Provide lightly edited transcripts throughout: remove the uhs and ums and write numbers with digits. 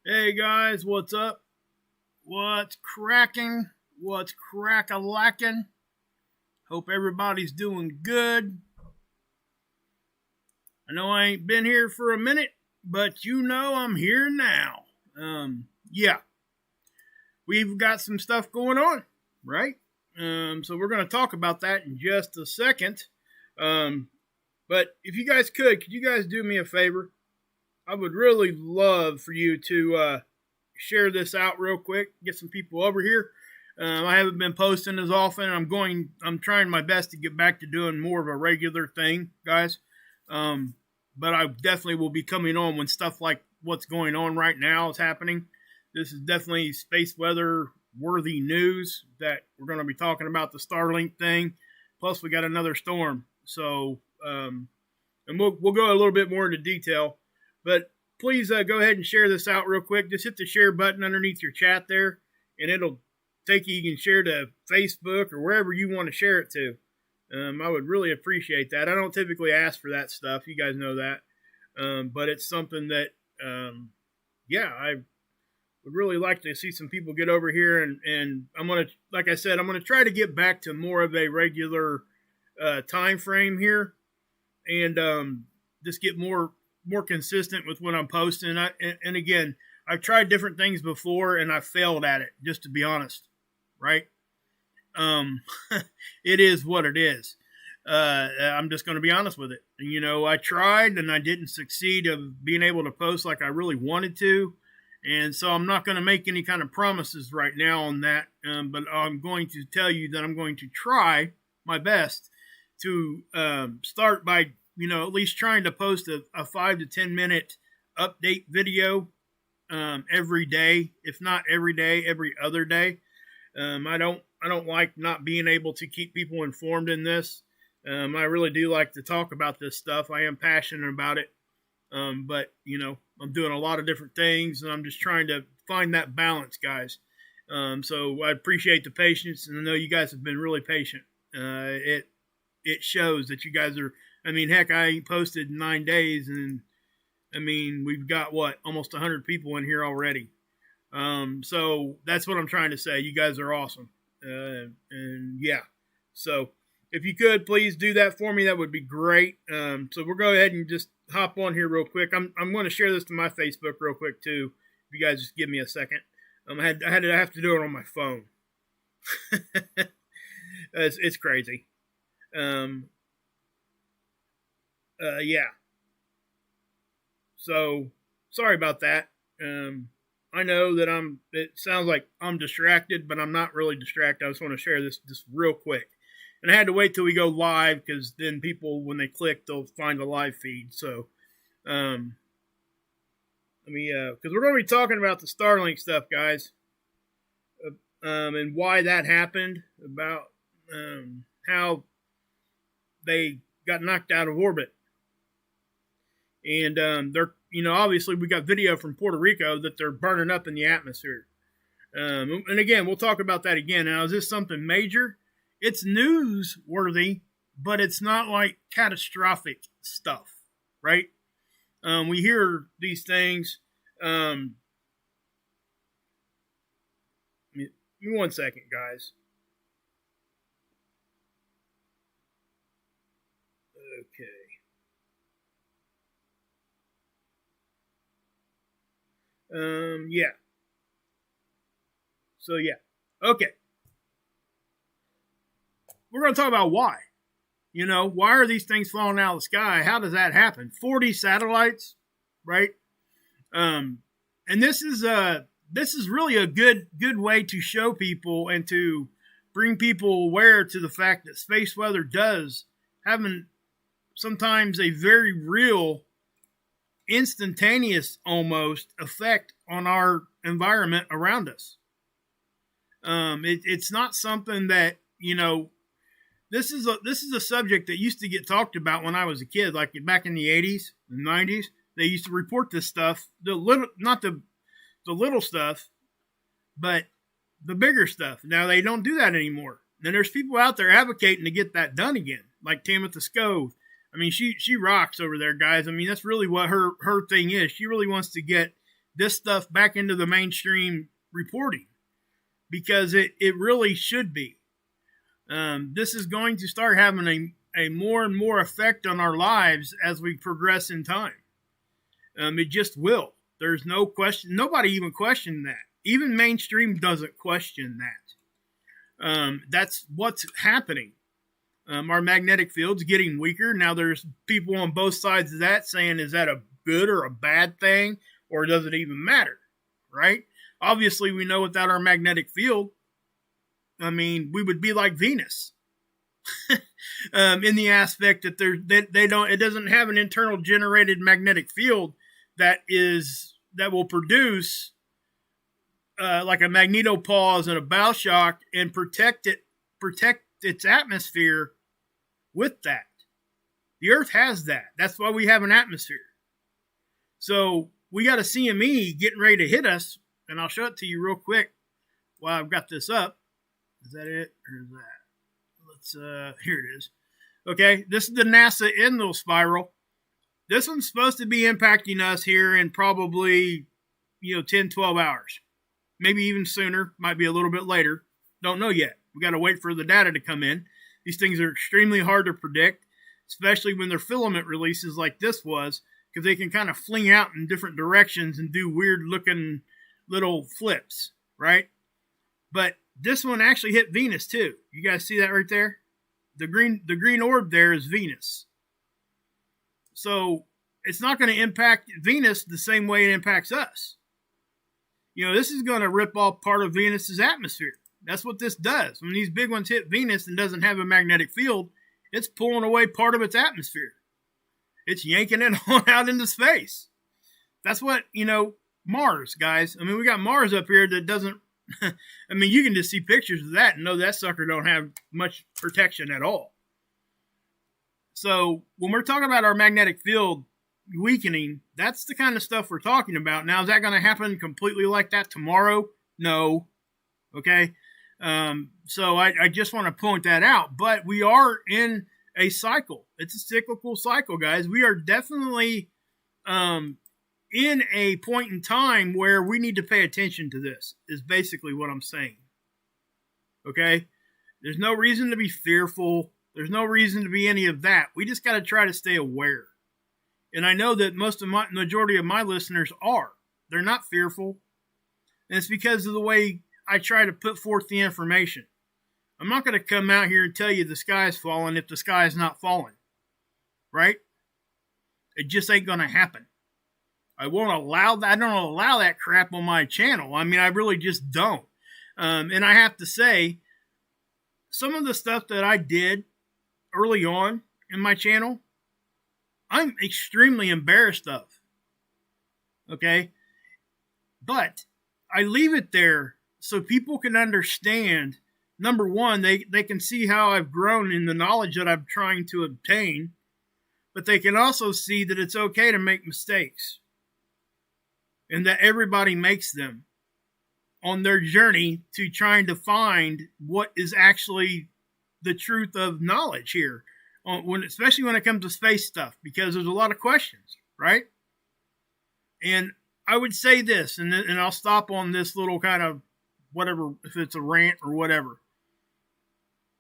Hey guys, what's up? What's cracking? What's crack-a-lacking? Hope everybody's doing good. I know I ain't been here for a minute, but you know I'm here now. Yeah, we've got some stuff going on, right? So we're going to talk about that in just a second. But if you guys could you guys do me a favor? I would really love for you to share this out real quick, get some people over here. I haven't been posting as often. I'm trying my best to get back to doing more of a regular thing, guys. But I definitely will be coming on when stuff like what's going on right now is happening. This is definitely space weather worthy news that we're going to be talking about the Starlink thing. Plus, we got another storm. So, and we'll go a little bit more into detail. But please go ahead and share this out real quick. Just hit the share button underneath your chat there, and it'll take you. You can share to Facebook or wherever you want to share it to. I would really appreciate that. I don't typically ask for that stuff. You guys know that. But it's something that, I would really like to see some people get over here. And I'm going to, like I said, I'm going to try to get back to more of a regular time frame here and just get more consistent with what I'm posting. And again, I've tried different things before and I failed at it, just to be honest, right? It is what it is. I'm just going to be honest with it. You know, I tried and I didn't succeed of being able to post like I really wanted to. And so I'm not going to make any kind of promises right now on that. But I'm going to tell you that I'm going to try my best to start by, at least trying to post a 5 to 10 minute update video every day, if not every day, every other day. I don't like not being able to keep people informed in this. I really do like to talk about this stuff. I am passionate about it. But I'm doing a lot of different things and I'm just trying to find that balance, guys. So I appreciate the patience and I know you guys have been really patient. It shows that you guys are, heck, I ain't posted in 9 days and we've got almost 100 people in here already. So that's what I'm trying to say. You guys are awesome. And yeah, so if you could please do that for me, that would be great. So we'll go ahead and just hop on here real quick. I'm going to share this to my Facebook real quick too. If you guys just give me a second. I have to do it on my phone. It's crazy. Yeah. So sorry about that. I know that it sounds like I'm distracted, but I'm not really distracted. I just want to share this just real quick. And I had to wait till we go live because then people, when they click, they'll find the live feed. So, because we're going to be talking about the Starlink stuff, guys, and why that happened, about how they got knocked out of orbit. And they're, obviously we got video from Puerto Rico that they're burning up in the atmosphere. And again, we'll talk about that again. Now, is this something major? It's newsworthy, but it's not like catastrophic stuff, right? We hear these things. Give me 1 second, guys. Okay. Yeah. So, yeah. Okay. We're going to talk about why. Why are these things falling out of the sky? How does that happen? 40 satellites, right? And this is really a good way to show people and to bring people aware to the fact that space weather does have sometimes a very real, instantaneous almost effect on our environment around us. It's not something that, this is a subject that used to get talked about when I was a kid, like back in the 80s and 90s. They used to report this stuff, not the little stuff, but the bigger stuff. Now they don't do that anymore. And there's people out there advocating to get that done again, like Tamitha Skov. She rocks over there, guys. That's really what her thing is. She really wants to get this stuff back into the mainstream reporting, because it really should be. This is going to start having a more and more effect on our lives as we progress in time. It just will. There's no question. Nobody even questioned that. Even mainstream doesn't question that. That's what's happening. Our magnetic field's getting weaker. Now there's people on both sides of that saying, is that a good or a bad thing? Or does it even matter? Right? Obviously, we know without our magnetic field, we would be like Venus. In the aspect that it doesn't have an internal generated magnetic field that will produce like a magnetopause and a bow shock and protect its atmosphere with that. The Earth has that. That's why we have an atmosphere. So we got a CME getting ready to hit us, and I'll show it to you real quick while I've got this up. Is that it, or is that? Here it is. Okay, this is the NASA Enlil spiral. This one's supposed to be impacting us here in probably, 10, 12 hours. Maybe even sooner, might be a little bit later. Don't know yet. We got to wait for the data to come in. These things are extremely hard to predict, especially when they're filament releases like this was, because they can kind of fling out in different directions and do weird looking little flips, right? But this one actually hit Venus too. You guys see that right there? The green orb there is Venus. So it's not going to impact Venus the same way it impacts us. This is going to rip off part of Venus's atmosphere. That's what this does. When these big ones hit Venus and doesn't have a magnetic field, it's pulling away part of its atmosphere. It's yanking it on out into space. That's what, Mars, guys. We got Mars up here that doesn't, you can just see pictures of that and know that sucker don't have much protection at all. So when we're talking about our magnetic field weakening, that's the kind of stuff we're talking about. Now, is that going to happen completely like that tomorrow? No. Okay. So I just want to point that out, but we are in a cycle. It's a cyclical cycle, guys. We are definitely, in a point in time where we need to pay attention to this, is basically what I'm saying. Okay? There's no reason to be fearful. There's no reason to be any of that. We just got to try to stay aware. And I know that majority of my listeners are. They're not fearful. And it's because of the way I try to put forth the information. I'm not going to come out here and tell you the sky's falling if the sky is not falling. Right? It just ain't going to happen. I won't allow that. I don't allow that crap on my channel. I really just don't. And I have to say, some of the stuff that I did early on in my channel, I'm extremely embarrassed of. Okay? But I leave it there so people can understand. Number one, they can see how I've grown in the knowledge that I'm trying to obtain. But they can also see that it's okay to make mistakes. And that everybody makes them on their journey to trying to find what is actually the truth of knowledge here. Especially when it comes to space stuff. Because there's a lot of questions, right? And I would say this, and I'll stop on this little kind of whatever, if it's a rant or whatever.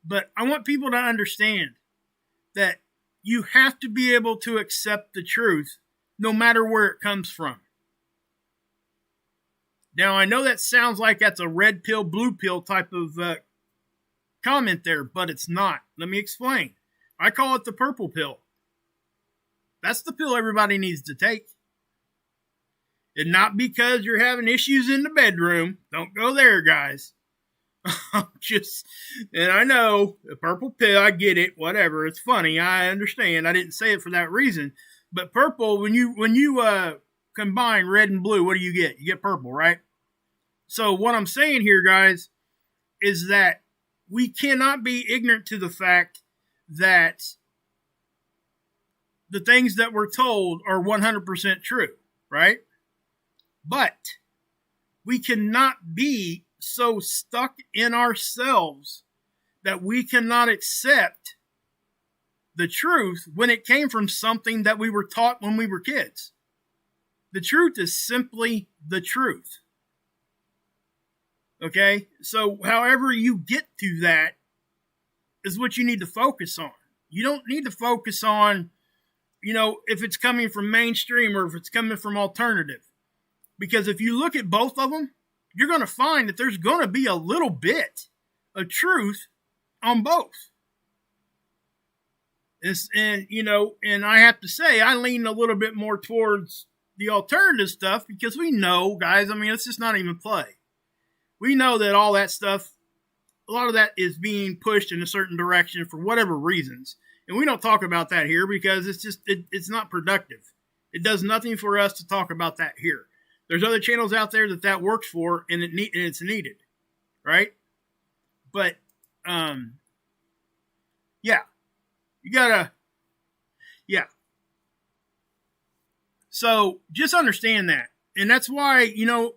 But I want people to understand that you have to be able to accept the truth no matter where it comes from. Now, I know that sounds like that's a red pill, blue pill type of comment there, but it's not. Let me explain. I call it the purple pill. That's the pill everybody needs to take. And not because you're having issues in the bedroom. Don't go there, guys. And I know, the purple pill, I get it, whatever. It's funny, I understand. I didn't say it for that reason. But purple, when you combine red and blue, what do you get? You get purple, right? So what I'm saying here, guys, is that we cannot be ignorant to the fact that the things that we're told are 100% true, right? But we cannot be so stuck in ourselves that we cannot accept the truth when it came from something that we were taught when we were kids. The truth is simply the truth. Okay? So however you get to that is what you need to focus on. You don't need to focus on, if it's coming from mainstream or if it's coming from alternative. Because if you look at both of them, you're going to find that there's going to be a little bit of truth on both. And I have to say, I lean a little bit more towards the alternative stuff because we know, guys, it's just not even play. We know that all that stuff, a lot of that is being pushed in a certain direction for whatever reasons. And we don't talk about that here because it's not productive. It does nothing for us to talk about that here. There's other channels out there that works for, and it's needed, right? But, yeah. You gotta, yeah. So just understand that. And that's why,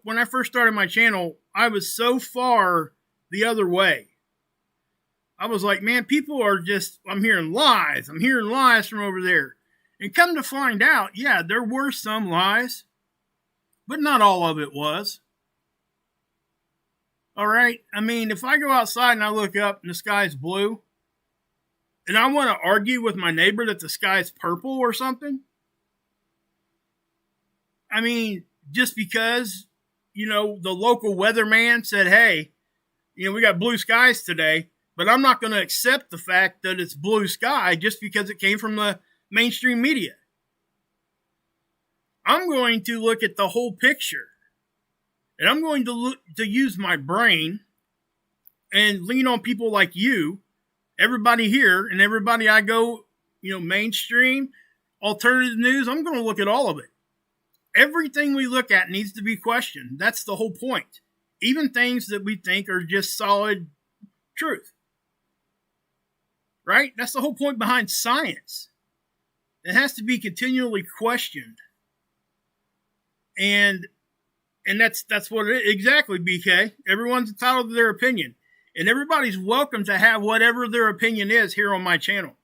when I first started my channel, I was so far the other way. I was like, man, people are I'm hearing lies. I'm hearing lies from over there. And come to find out, yeah, there were some lies, but not all of it was. All right? If I go outside and I look up and the sky's blue, and I want to argue with my neighbor that the sky's purple or something, just because, the local weatherman said, hey, we got blue skies today, but I'm not going to accept the fact that it's blue sky just because it came from the mainstream media. I'm going to look at the whole picture, and I'm going to use my brain and lean on people like you, everybody here, and everybody I go, mainstream, alternative news. I'm going to look at all of it. Everything we look at needs to be questioned. That's the whole point. Even things that we think are just solid truth. Right? That's the whole point behind science. It has to be continually questioned. And that's what it is. Exactly, BK. Everyone's entitled to their opinion. And everybody's welcome to have whatever their opinion is here on my channel.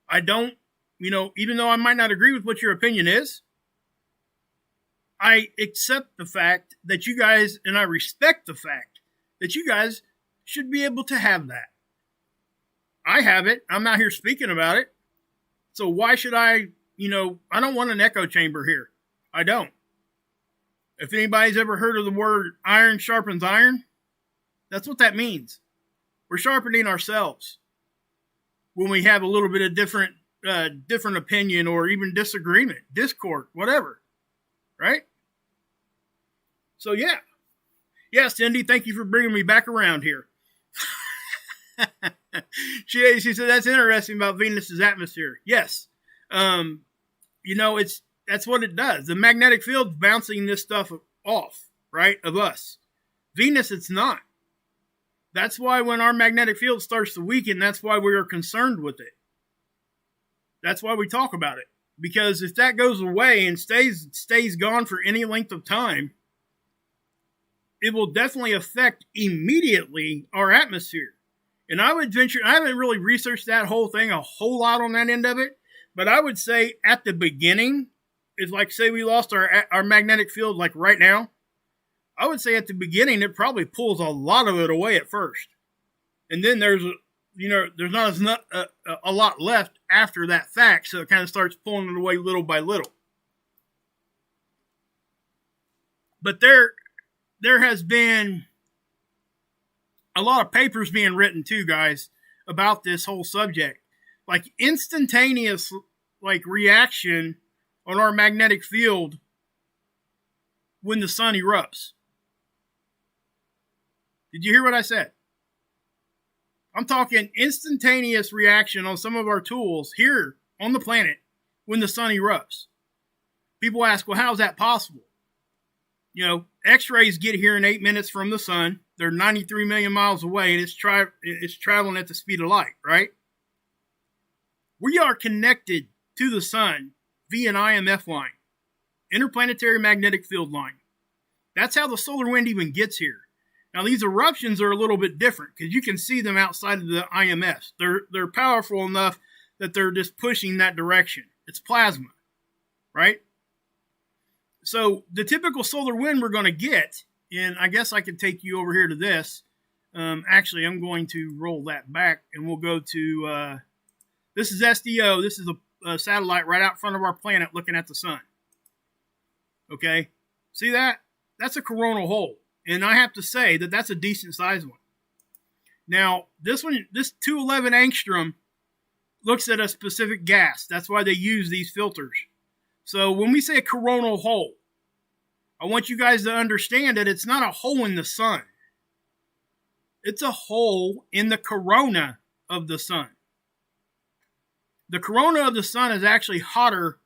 I don't, even though I might not agree with what your opinion is, I accept the fact that you guys, and I respect the fact that you guys should be able to have that. I have it. I'm out here speaking about it. So why should I don't want an echo chamber here. I don't. If anybody's ever heard of the word iron sharpens iron, that's what that means. We're sharpening ourselves when we have a little bit of different opinion or even disagreement, discord, whatever. Right? So, yeah. Yeah, Cindy, thank you for bringing me back around here. She said, that's interesting about Venus's atmosphere. Yes. That's what it does. The magnetic field's bouncing this stuff off, right, of us. Venus, it's not. That's why when our magnetic field starts to weaken, that's why we are concerned with it. That's why we talk about it. Because if that goes away and stays gone for any length of time, it will definitely affect immediately our atmosphere. And I would venture, I haven't really researched that whole thing a whole lot on that end of it, but I would say at the beginning, it's like, say we lost our magnetic field like right now. I would say at the beginning, it probably pulls a lot of it away at first. And then there's not a lot left after that fact, so it kind of starts pulling it away little by little. But there has been a lot of papers being written too, guys, about this whole subject. Like instantaneous reaction on our magnetic field when the sun erupts. Did you hear what I said? I'm talking instantaneous reaction on some of our tools here on the planet when the sun erupts. People ask, well, how is that possible? X-rays get here in 8 minutes from the sun. They're 93 million miles away, and it's traveling at the speed of light, right? We are connected to the sun via an IMF line, Interplanetary Magnetic Field line. That's how the solar wind even gets here. Now, these eruptions are a little bit different because you can see them outside of the IMFs. They're powerful enough that they're just pushing that direction. It's plasma, right? So the typical solar wind we're going to get, and I guess I could take you over here to this. Actually, I'm going to roll that back, and we'll go to, this is SDO. This is a satellite right out front of our planet looking at the sun. Okay? See that? That's a coronal hole. And I have to say that that's a decent sized one. Now, this 211 angstrom looks at a specific gas. That's why they use these filters. So when we say a coronal hole, I want you guys to understand that it's not a hole in the sun. It's a hole in the corona of the sun. The corona of the sun is actually hotter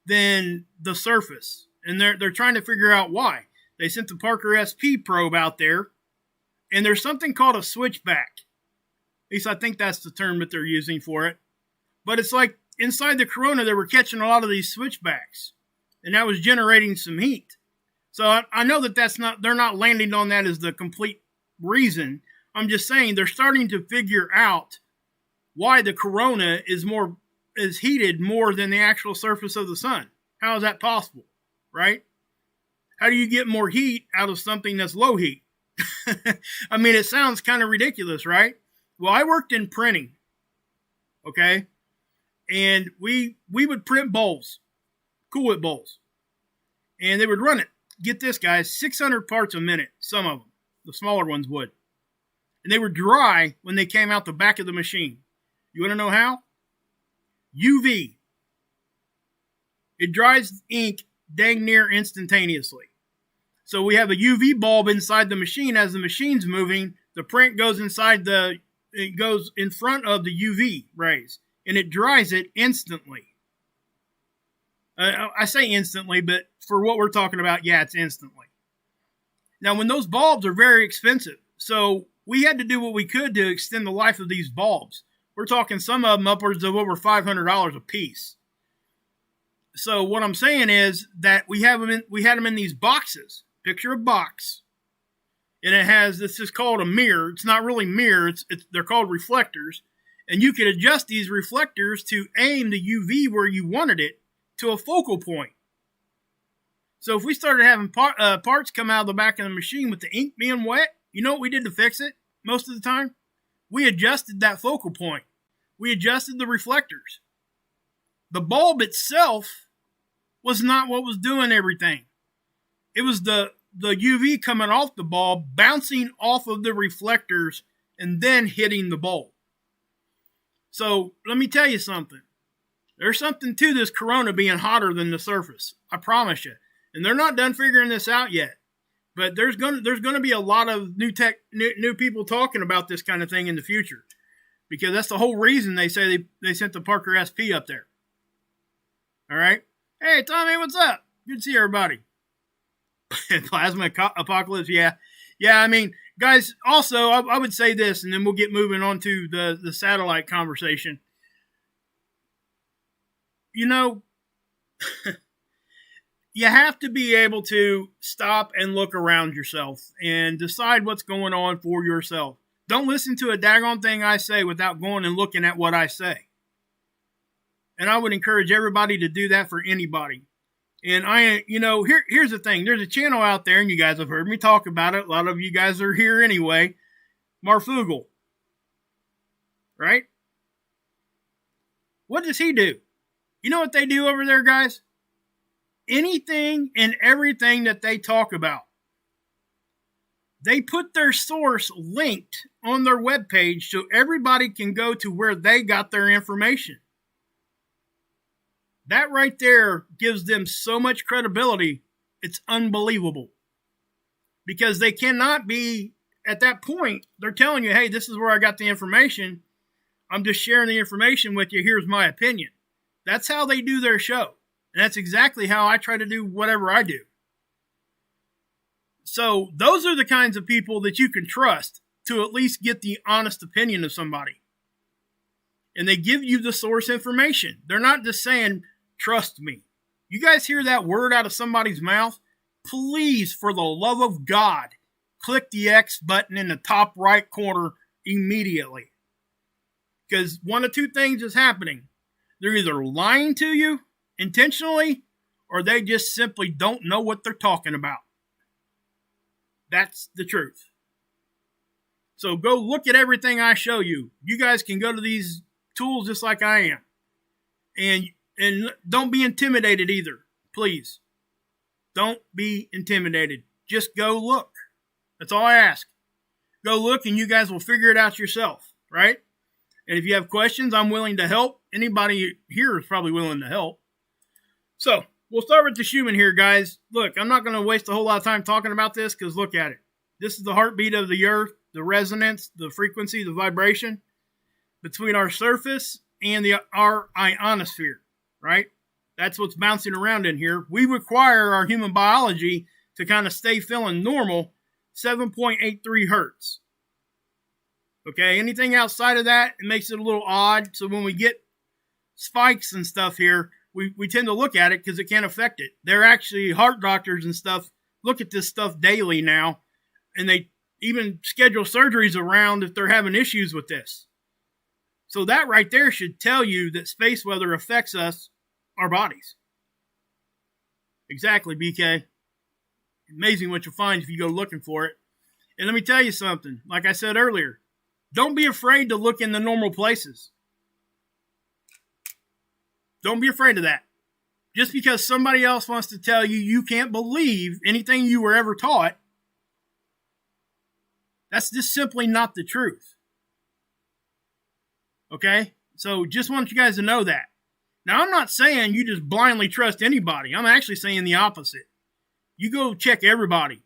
than the surface. And they're trying to figure out why. They sent the Parker SP probe out there, and there's something called a switchback. At least I think that's the term that they're using for it. But it's like inside the corona, they were catching a lot of these switchbacks, and that was generating some heat. So I know that they're not landing on that as the complete reason. I'm just saying they're starting to figure out why the corona is heated more than the actual surface of the sun. How is that possible, right? How do you get more heat out of something that's low heat? I mean, it sounds kind of ridiculous, right? Well, I worked in printing, okay? And we would print bowls, Cool Whip bowls. And they would run it. Get this, guys, 600 parts a minute, some of them. The smaller ones would. And they were dry when they came out the back of the machine. You want to know how? UV. It dries ink dang near instantaneously. So we have a UV bulb inside the machine. As the machine's moving, the print goes in front of the UV rays, and it dries it instantly. I say instantly, but for what we're talking about, yeah, it's instantly. Now, when those bulbs are very expensive, so we had to do what we could to extend the life of these bulbs. We're talking some of them upwards of over $500 a piece. So what I'm saying is that we had them in these boxes. Picture a box, and this is called a mirror. It's not really mirror. They're called reflectors, and you could adjust these reflectors to aim the UV where you wanted it to a focal point. So if we started having parts come out of the back of the machine with the ink being wet, you know what we did to fix it most of the time? We adjusted that focal point. We adjusted the reflectors. The bulb itself was not what was doing everything. It was the UV coming off the bulb, bouncing off of the reflectors, and then hitting the bulb. So let me tell you something. There's something to this corona being hotter than the surface. I promise you. And they're not done figuring this out yet. But there's gonna be a lot of new people talking about this kind of thing in the future, because that's the whole reason they say they sent the Parker SP up there. All right. Hey Tommy, what's up? Good to see everybody. Plasma apocalypse, yeah. I mean, guys. Also, I would say this, and then we'll get moving on to the satellite conversation. You know, you have to be able to stop and look around yourself and decide what's going on for yourself. Don't listen to a daggone thing I say without going and looking at what I say. And I would encourage everybody to do that for anybody. And here's the thing. There's a channel out there, and you guys have heard me talk about it. A lot of you guys are here anyway. Marfugal. Right? What does he do? You know what they do over there, guys? Anything and everything that they talk about, they put their source linked on their webpage so everybody can go to where they got their information. That right there gives them so much credibility, it's unbelievable. Because they cannot be, at that point, they're telling you, hey, this is where I got the information. I'm just sharing the information with you. Here's my opinion. That's how they do their show. And that's exactly how I try to do whatever I do. So those are the kinds of people that you can trust to at least get the honest opinion of somebody. And they give you the source information. They're not just saying, trust me. You guys hear that word out of somebody's mouth? Please, for the love of God, click the X button in the top right corner immediately. Because one of two things is happening. They're either lying to you intentionally, or they just simply don't know what they're talking about. That's the truth. So go look at everything I show you. You guys can go to these tools just like I am. And don't be intimidated either, please. Don't be intimidated. Just go look. That's all I ask. Go look and you guys will figure it out yourself, right? And if you have questions, I'm willing to help. Anybody here is probably willing to help. So we'll start with the Schumann here, guys. Look, I'm not going to waste a whole lot of time talking about this because look at it. This is the heartbeat of the Earth, the resonance, the frequency, the vibration between our surface and our ionosphere, right? That's what's bouncing around in here. We require our human biology to kind of stay feeling normal, 7.83 hertz. Okay, anything outside of that, it makes it a little odd. So when we get spikes and stuff here, we tend to look at it because it can't affect it. They're actually, heart doctors and stuff look at this stuff daily now, and they even schedule surgeries around if they're having issues with this. So that right there should tell you that space weather affects us, our bodies. Exactly, BK. Amazing what you'll find if you go looking for it. And let me tell you something. Like I said earlier, don't be afraid to look in the normal places. Don't be afraid of that. Just because somebody else wants to tell you you can't believe anything you were ever taught, that's just simply not the truth. Okay? So just want you guys to know that. Now, I'm not saying you just blindly trust anybody. I'm actually saying the opposite. You go check everybody.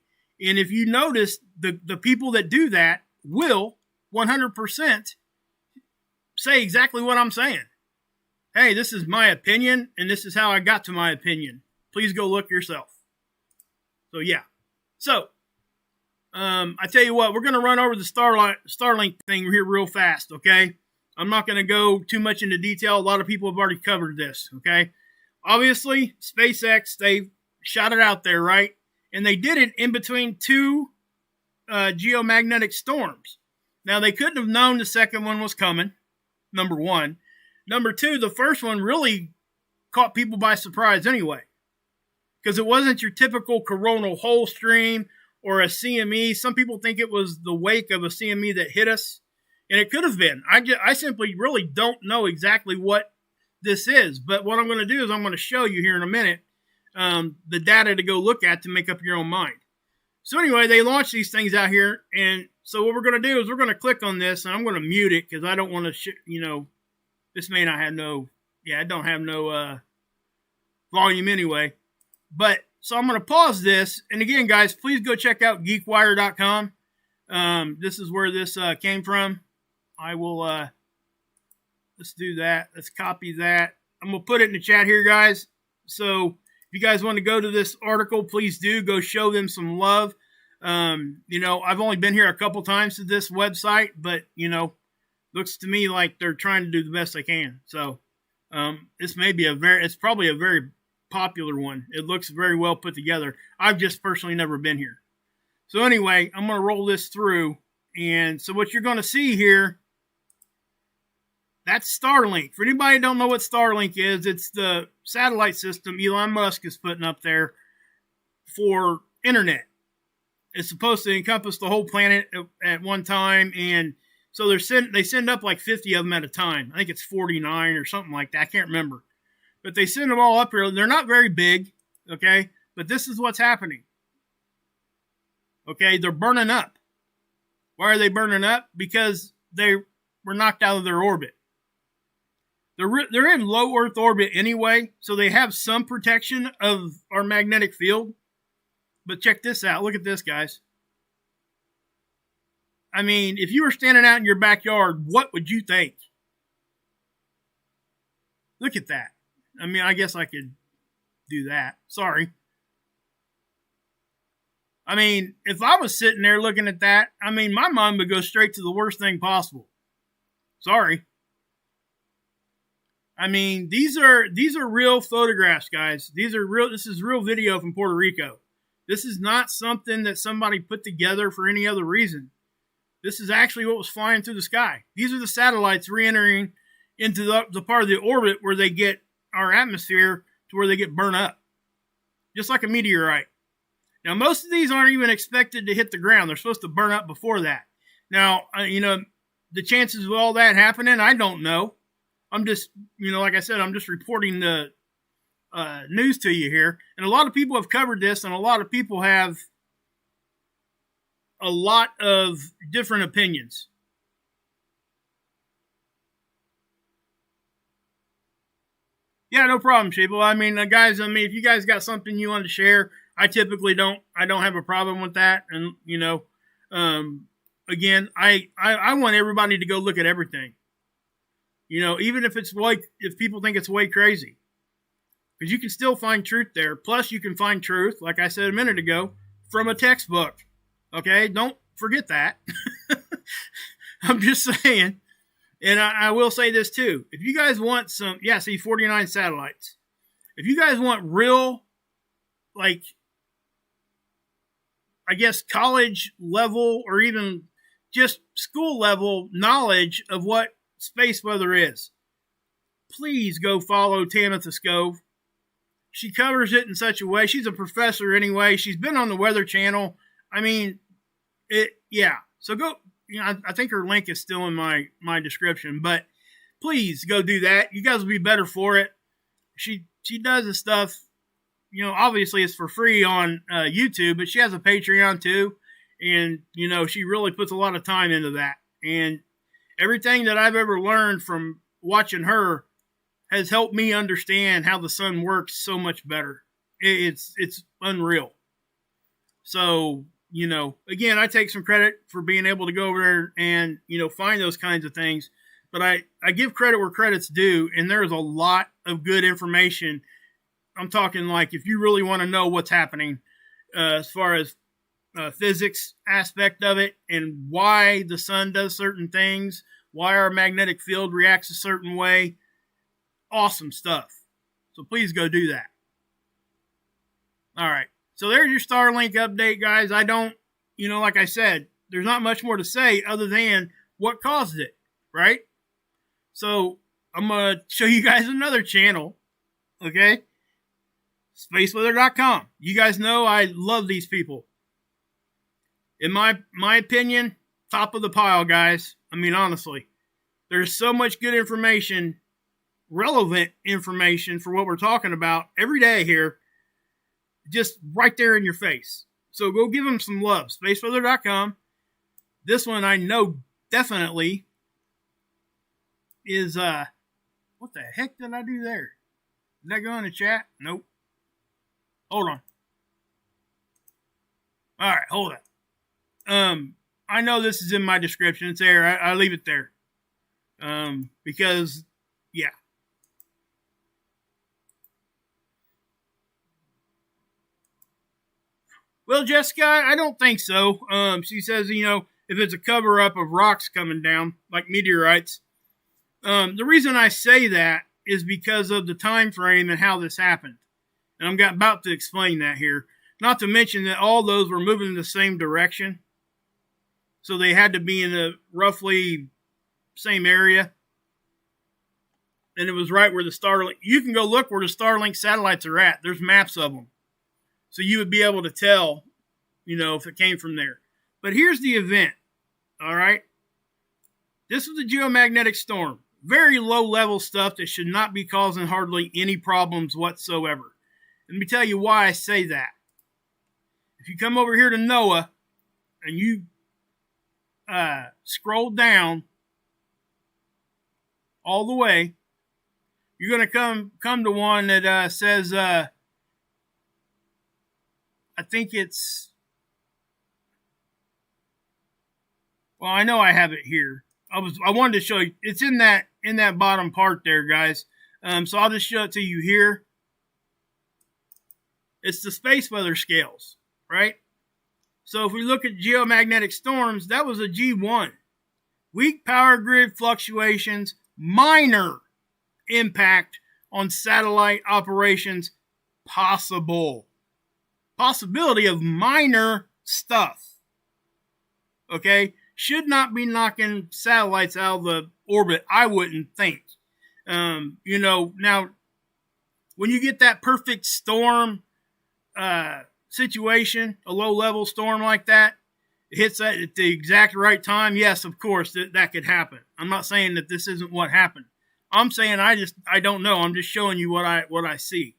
And if you notice, the people that do that will 100% say exactly what I'm saying. Hey, this is my opinion, and this is how I got to my opinion. Please go look yourself. So, yeah. So, I tell you what, we're going to run over the Starlink thing here real fast, okay? I'm not going to go too much into detail. A lot of people have already covered this, okay? Obviously, SpaceX, they shot it out there, right? And they did it in between two geomagnetic storms. Now, they couldn't have known the second one was coming, number one. Number two, the first one really caught people by surprise anyway, because it wasn't your typical coronal hole stream or a CME. Some people think it was the wake of a CME that hit us, and it could have been. I simply really don't know exactly what this is, but what I'm going to do is I'm going to show you here in a minute the data to go look at to make up your own mind. So anyway, they launched these things out here, and so what we're going to do is we're going to click on this, and I'm going to mute it because I don't want to, this may not have I don't have no volume anyway. But, so I'm going to pause this. And again, guys, please go check out geekwire.com. This is where this came from. I will, let's do that. Let's copy that. I'm going to put it in the chat here, guys. So if you guys want to go to this article, please do. Go show them some love. I've only been here a couple times to this website, but, looks to me like they're trying to do the best they can. So this may be it's probably a very popular one. It looks very well put together. I've just personally never been here. So anyway, I'm going to roll this through. And so what you're going to see here, that's Starlink. For anybody who don't know what Starlink is, it's the satellite system Elon Musk is putting up there for internet. It's supposed to encompass the whole planet at one time, and so they send up like 50 of them at a time. I think it's 49 or something like that. I can't remember. But they send them all up here. They're not very big, okay? But this is what's happening. Okay, they're burning up. Why are they burning up? Because they were knocked out of their orbit. They're in low Earth orbit anyway, so they have some protection of our magnetic field. But check this out. Look at this, guys. I mean, if you were standing out in your backyard, what would you think? Look at that. I mean, I guess I could do that. Sorry. I mean, if I was sitting there looking at that, I mean, my mind would go straight to the worst thing possible. Sorry. I mean, these are real photographs, guys. This is real video from Puerto Rico. This is not something that somebody put together for any other reason. This is actually what was flying through the sky. These are the satellites re-entering into the part of the orbit where they get our atmosphere to where they get burnt up. just like a meteorite. Now, most of these aren't even expected to hit the ground. They're supposed to burn up before that. Now, the chances of all that happening, I don't know. I'm just, like I said, I'm just reporting the news to you here. And a lot of people have covered this, and a lot of people have a lot of different opinions. Yeah, no problem, Sheeple. Guys, if you guys got something you want to share, I typically don't have a problem with that. And, again, I want everybody to go look at everything. Even if if people think it's way crazy. Because you can still find truth there. Plus, you can find truth, like I said a minute ago, from a textbook. Okay? Don't forget that. I'm just saying. And I will say this too. If you guys want 49 satellites. If you guys want real, college level or even just school level knowledge of what space weather is, please go follow Tamitha Skov. She covers it in such a way. She's a professor anyway. She's been on the Weather Channel. So go. I think her link is still in my description, but please go do that. You guys will be better for it. She does the stuff, obviously it's for free on YouTube, but she has a Patreon too. And, she really puts a lot of time into that. And everything that I've ever learned from watching her has helped me understand how the sun works so much better. It's unreal. So, again, I take some credit for being able to go over there and, find those kinds of things. But I give credit where credit's due, and there's a lot of good information. I'm talking if you really want to know what's happening as far as physics aspect of it and why the sun does certain things, why our magnetic field reacts a certain way. Awesome stuff. So please go do that. All right. So there's your Starlink update, guys. I don't, like I said, there's not much more to say other than what caused it, right? So I'm going to show you guys another channel, okay? Spaceweather.com. You guys know I love these people. In my opinion, top of the pile, guys. Honestly. There's so much good information, relevant information for what we're talking about every day here. Just right there in your face. So go give them some love. Spaceweather.com. This one I know definitely is, what the heck did I do there? Did I go in the chat? Nope. Hold on. Alright, hold on. I know this is in my description. It's there. I leave it there. Because, yeah. Well, Jessica, I don't think so. She says, if it's a cover-up of rocks coming down, like meteorites. The reason I say that is because of the time frame and how this happened. And I'm about to explain that here. Not to mention that all those were moving in the same direction. So they had to be in a roughly same area. And it was right where the Starlink... You can go look where the Starlink satellites are at. There's maps of them. So you would be able to tell, if it came from there. But here's the event, all right? This was a geomagnetic storm. Very low-level stuff that should not be causing hardly any problems whatsoever. Let me tell you why I say that. If you come over here to NOAA and you scroll down all the way, you're going to come to one that says... I think it's, well, I know I have it here. I wanted to show you. It's in that bottom part there, guys. So I'll just show it to you here. It's the space weather scales, right? So if we look at geomagnetic storms, that was a G1. Weak power grid fluctuations, minor impact on satellite operations, possible. Possibility of minor stuff. Okay? Should not be knocking satellites out of the orbit, I wouldn't think. Now, when you get that perfect storm situation, a low-level storm like that, it hits that at the exact right time, yes, of course, that could happen. I'm not saying that this isn't what happened. I'm saying I don't know. I'm just showing you what I see.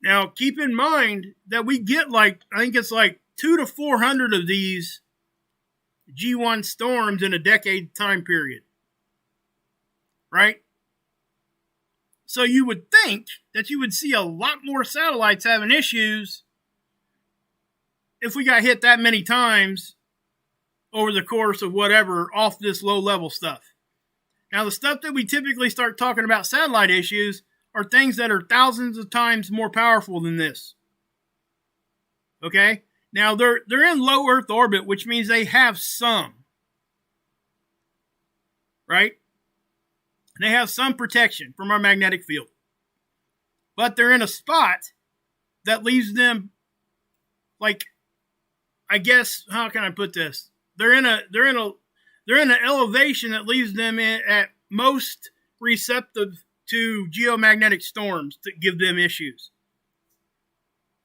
Now, keep in mind that we get I think it's 200 to 400 of these G1 storms in a decade time period. Right? So you would think that you would see a lot more satellites having issues if we got hit that many times over the course of whatever off this low-level stuff. Now, the stuff that we typically start talking about satellite issues are things that are thousands of times more powerful than this. Okay? Now, they're in low Earth orbit, which means they have some. Right? They have some protection from our magnetic field. But they're in a spot that leaves them, I guess, how can I put this? They're in an elevation that leaves them at most receptive to geomagnetic storms to give them issues.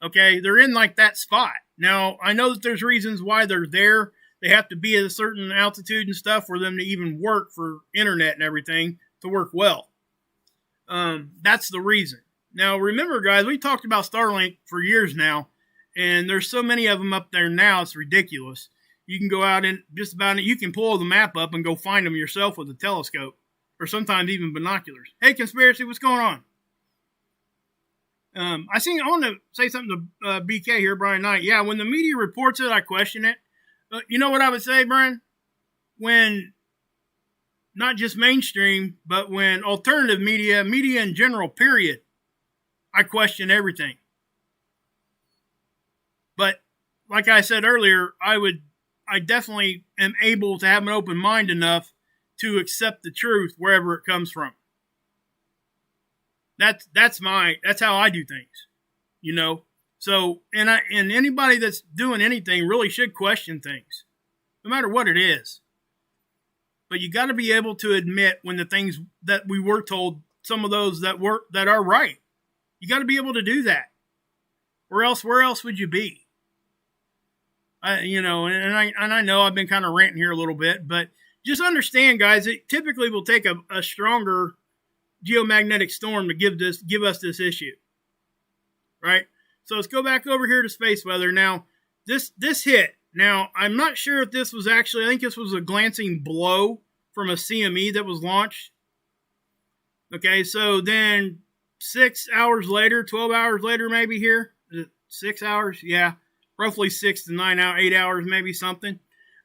Okay, they're in that spot. Now, I know that there's reasons why they're there. They have to be at a certain altitude and stuff for them to even work for internet and everything to work well. That's the reason. Now, remember, guys, we talked about Starlink for years now, and there's so many of them up there now, it's ridiculous. You can go out and just about it. You can pull the map up and go find them yourself with a telescope, or sometimes even binoculars. Hey, Conspiracy, what's going on? I want to say something to BK here, Brian Knight. Yeah, when the media reports it, I question it. You know what I would say, Brian? When not just mainstream, but when alternative media in general, period, I question everything. But like I said earlier, I definitely am able to have an open mind enough to accept the truth wherever it comes from. That's how I do things, you know. So, and anybody that's doing anything really should question things, no matter what it is. But you got to be able to admit when the things that we were told, some of those that are right. You got to be able to do that. Where else would you be? I know I've been kind of ranting here a little bit, but just understand, guys, it typically will take a stronger geomagnetic storm to give us this issue, right? So let's go back over here to space weather. Now, this hit. Now, I'm not sure if this was actually, I think this was a glancing blow from a CME that was launched. Okay, so then 6 hours later, 12 hours later maybe here, is it 6 hours? Yeah, roughly 6 to 9 hours, 8 hours maybe something.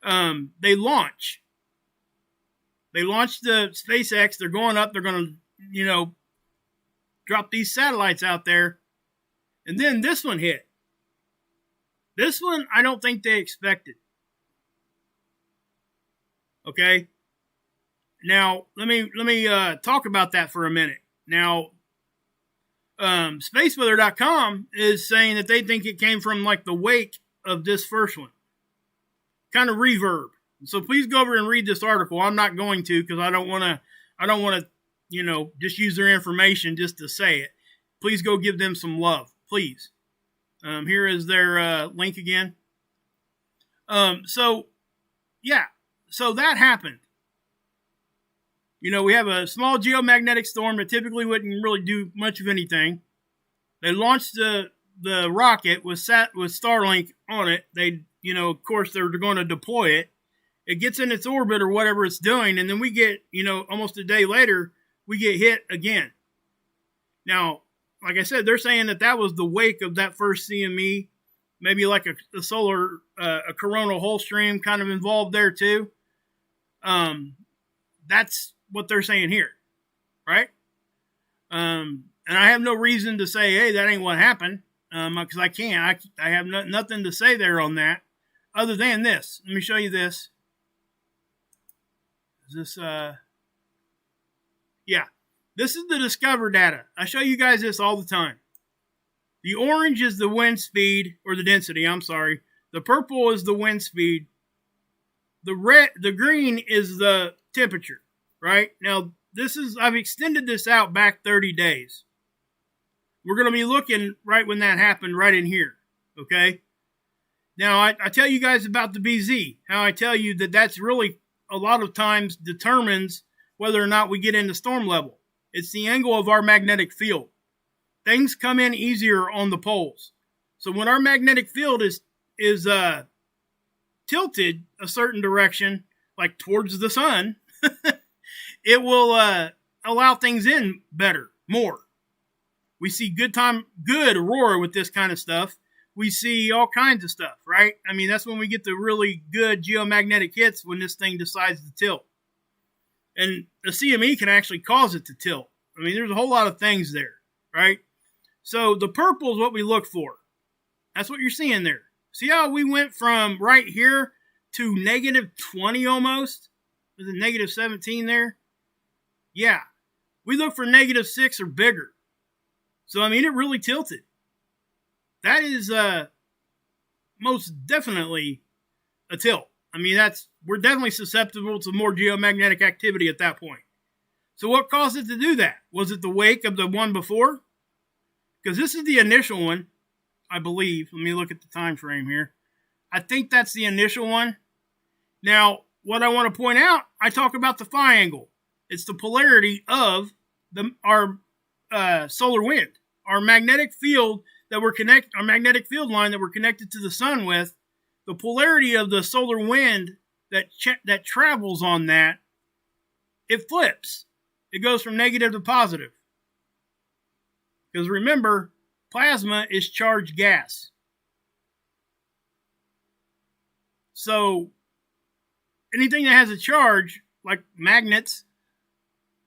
They launch. They launched the SpaceX. They're going up. They're going to, drop these satellites out there. And then this one hit. This one, I don't think they expected. Okay? Now, let me talk about that for a minute. Now, spaceweather.com is saying that they think it came from the wake of this first one. Kind of reverb. So please go over and read this article. I'm not going to because I don't want to, just use their information just to say it. Please go give them some love. Please. Here is their link again. So that happened. We have a small geomagnetic storm that typically wouldn't really do much of anything. They launched the rocket with Starlink on it. They, of course, they're going to deploy it. It gets in its orbit or whatever it's doing, and then we get, almost a day later, we get hit again. Now, like I said, they're saying that was the wake of that first CME, maybe like a solar, a coronal hole stream kind of involved there too. That's what they're saying here, right? And I have no reason to say, hey, that ain't what happened, because I can't. I have nothing to say there on that, other than this. Let me show you this. Is this, yeah. This is the Discover data. I show you guys this all the time. The orange is the wind speed, or the density, I'm sorry. The purple is the wind speed. The green is the temperature, right? Now, I've extended this out back 30 days. We're going to be looking right when that happened, right in here. Okay? Now, I tell you guys about the BZ, how I tell you that that's really a lot of times determines whether or not we get into storm level. It's the angle of our magnetic field. Things come in easier on the poles. So when our magnetic field is tilted a certain direction, like towards the sun, it will allow things in better, more. We see good aurora with this kind of stuff. We see all kinds of stuff, right? I mean, that's when we get the really good geomagnetic hits when this thing decides to tilt. And the CME can actually cause it to tilt. I mean, there's a whole lot of things there, right? So the purple is what we look for. That's what you're seeing there. See how we went from right here to negative 20 almost? Was it negative 17 there? Yeah. We look for negative 6 or bigger. So, I mean, it really tilted. That is most definitely a tilt. I mean, we're definitely susceptible to more geomagnetic activity at that point. So what caused it to do that? Was it the wake of the one before? Because this is the initial one, I believe. Let me look at the time frame here. I think that's the initial one. Now, what I want to point out, I talk about the phi angle. It's the polarity of our solar wind. Our magnetic field our magnetic field line that we're connected to the sun with, the polarity of the solar wind that travels on that, it flips. It goes from negative to positive. Because remember, plasma is charged gas. So, anything that has a charge, like magnets,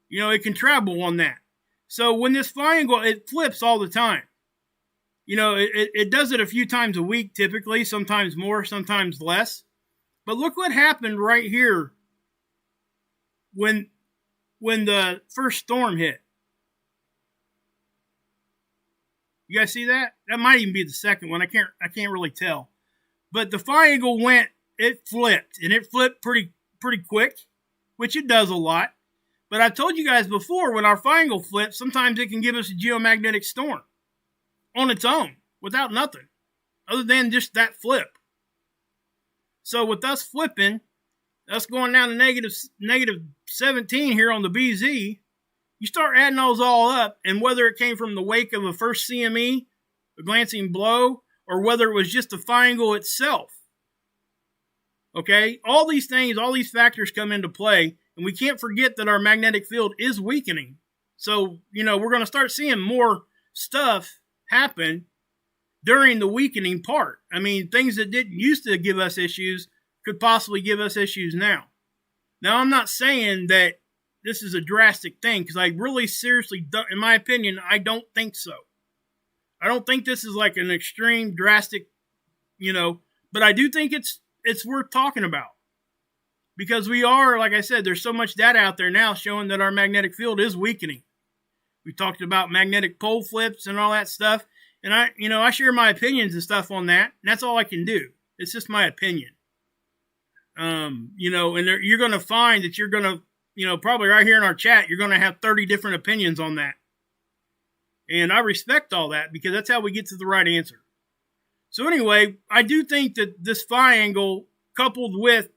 it can travel on that. So when this phi angle, it flips all the time. It does it a few times a week typically, sometimes more, sometimes less. But look what happened right here when the first storm hit. You guys see that? That might even be the second one. I can't really tell. But the phi angle it flipped, and it flipped pretty quick, which it does a lot. But I told you guys before, when our phi angle flips, sometimes it can give us a geomagnetic storm on its own, without nothing, other than just that flip. So with us flipping, us going down to negative 17 here on the BZ, you start adding those all up, and whether it came from the wake of the first CME, a glancing blow, or whether it was just the phi angle itself. Okay? All these things, all these factors come into play, and we can't forget that our magnetic field is weakening. So, we're going to start seeing more stuff happen during the weakening part. I mean, things that didn't used to give us issues could possibly give us issues now. Now, I'm not saying that this is a drastic thing, because I really seriously don't, in my opinion, I don't think so. I don't think this is like an extreme, drastic, but I do think it's worth talking about. Because we are, like I said, there's so much data out there now showing that our magnetic field is weakening. We talked about magnetic pole flips and all that stuff. And I share my opinions and stuff on that. And that's all I can do. It's just my opinion. And you're going to find that you're going to, probably right here in our chat, you're going to have 30 different opinions on that. And I respect all that, because that's how we get to the right answer. So anyway, I do think that this phi angle, coupled with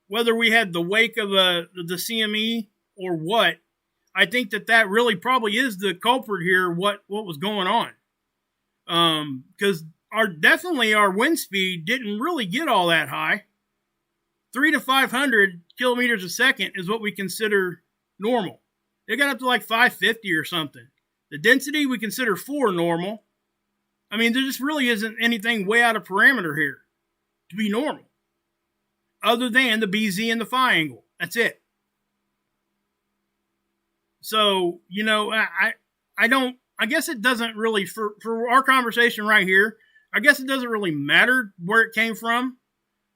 whether we had the wake of the CME or what, I think that really probably is the culprit here, what was going on. Because definitely our wind speed didn't really get all that high. 300 to 500 kilometers a second is what we consider normal. It got up to like 550 or something. The density we consider 4 normal. I mean, there just really isn't anything way out of parameter here to be normal, other than the BZ and the phi angle. That's it. So, I guess it doesn't really, for our conversation right here, I guess it doesn't really matter where it came from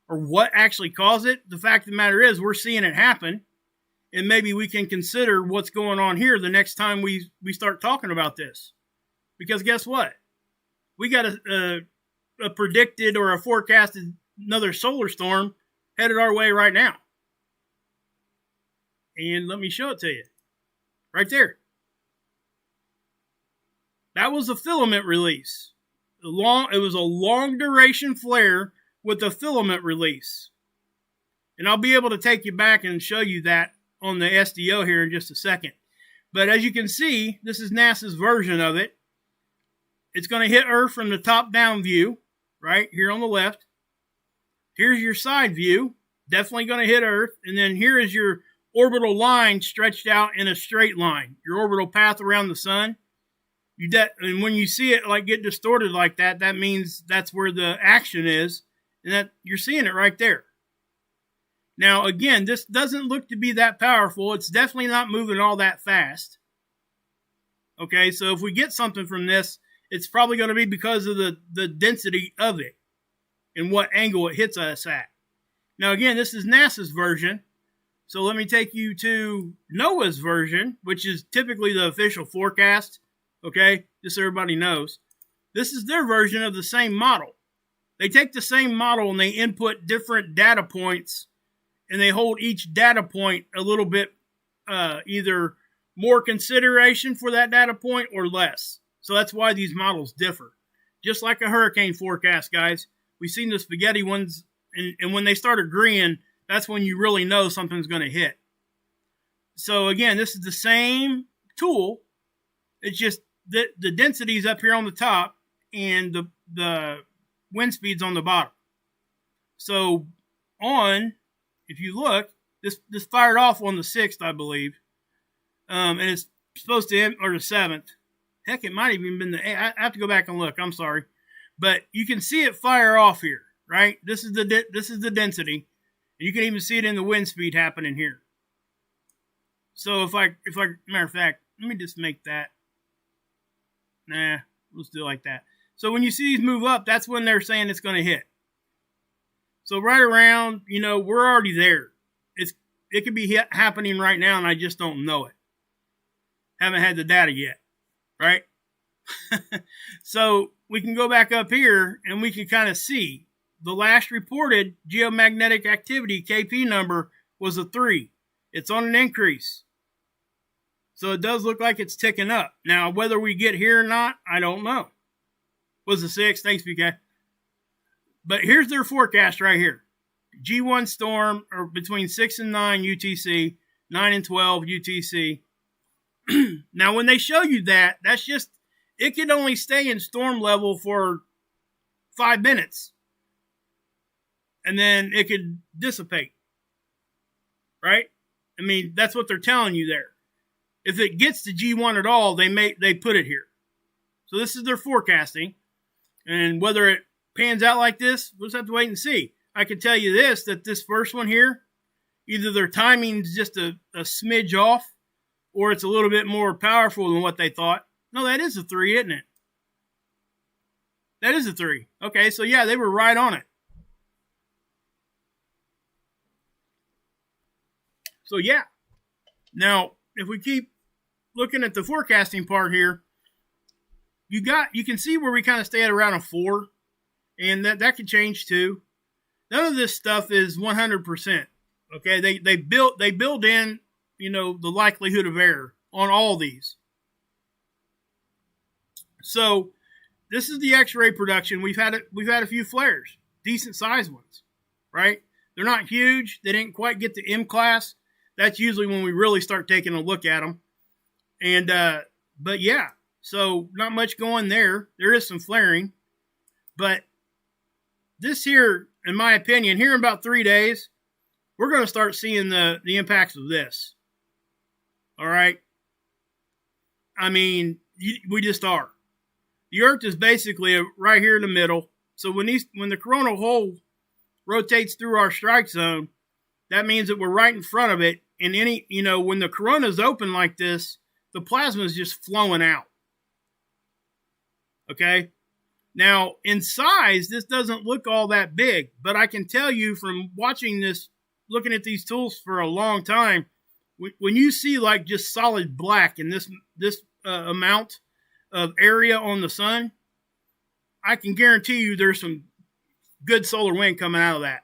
or what actually caused it. The fact of the matter is, we're seeing it happen, and maybe we can consider what's going on here the next time we start talking about this. Because guess what? We got a predicted or a forecasted another solar storm headed our way right now. And let me show it to you. Right there. That was a filament release. It was a long duration flare with a filament release. And I'll be able to take you back and show you that on the SDO here in just a second. But as you can see, this is NASA's version of it. It's going to hit Earth from the top-down view, right here on the left. Here's your side view, definitely going to hit Earth. And then here is your orbital line stretched out in a straight line, your orbital path around the sun. And when you see it like get distorted like that, that means that's where the action is, and that you're seeing it right there. Now, again, this doesn't look to be that powerful. It's definitely not moving all that fast. Okay, so if we get something from this, it's probably going to be because of the density of it and what angle it hits us at. Now, again, this is NASA's version. So let me take you to NOAA's version, which is typically the official forecast. Okay, just so everybody knows. This is their version of the same model. They take the same model and they input different data points, and they hold each data point a little bit either more consideration for that data point or less. So that's why these models differ. Just like a hurricane forecast, guys. We've seen the spaghetti ones, and when they start agreeing, that's when you really know something's going to hit. So again, this is the same tool. It's just the density's up here on the top and the wind speed's on the bottom. So if you look, this fired off on the 6th, I believe. And it's supposed to end, or the 7th. Heck, it might have even been I have to go back and look. I'm sorry. But you can see it fire off here, right? This is the density. You can even see it in the wind speed happening here. So if I matter of fact, let me just make that. Nah, let's do it like that. So when you see these move up, that's when they're saying it's going to hit. So right around, we're already there. It could be happening right now, and I just don't know it. Haven't had the data yet, right? So we can go back up here, and we can kind of see. The last reported geomagnetic activity, KP number, was a 3. It's on an increase. So it does look like it's ticking up. Now, whether we get here or not, I don't know. Was the 6. Thanks, BK. But here's their forecast right here. G1 storm, or between 6 and 9 UTC, 9 and 12 UTC. Now, when they show you that, that's just, it can only stay in storm level for 5 minutes. And then it could dissipate. Right? I mean, that's what they're telling you there. If it gets to G1 at all, they put it here. So this is their forecasting. And whether it pans out like this, we'll just have to wait and see. I can tell you this, that this first one here, either their timing's just a smidge off, or it's a little bit more powerful than what they thought. No, that is a 3, isn't it? That is a 3. Okay, so yeah, they were right on it. So yeah. Now, if we keep looking at the forecasting part here, you can see where we kind of stay at around a 4, and that could change too. None of this stuff is 100%. Okay, they build in, the likelihood of error on all these. So this is the X-ray production. We've had a few flares, decent sized ones, right? They're not huge. They didn't quite get to M class. That's usually when we really start taking a look at them. And but yeah, so not much going there. There is some flaring, but this here, in my opinion, here in about 3 days, we're going to start seeing the impacts of this. All right. I mean, we just are. The Earth is basically right here in the middle. So when the coronal hole rotates through our strike zone, that means that we're right in front of it. And when the corona is open like this, the plasma is just flowing out. Okay. Now, in size, this doesn't look all that big, but I can tell you from watching this, looking at these tools for a long time, when you see like just solid black in this amount of area on the sun, I can guarantee you there's some good solar wind coming out of that.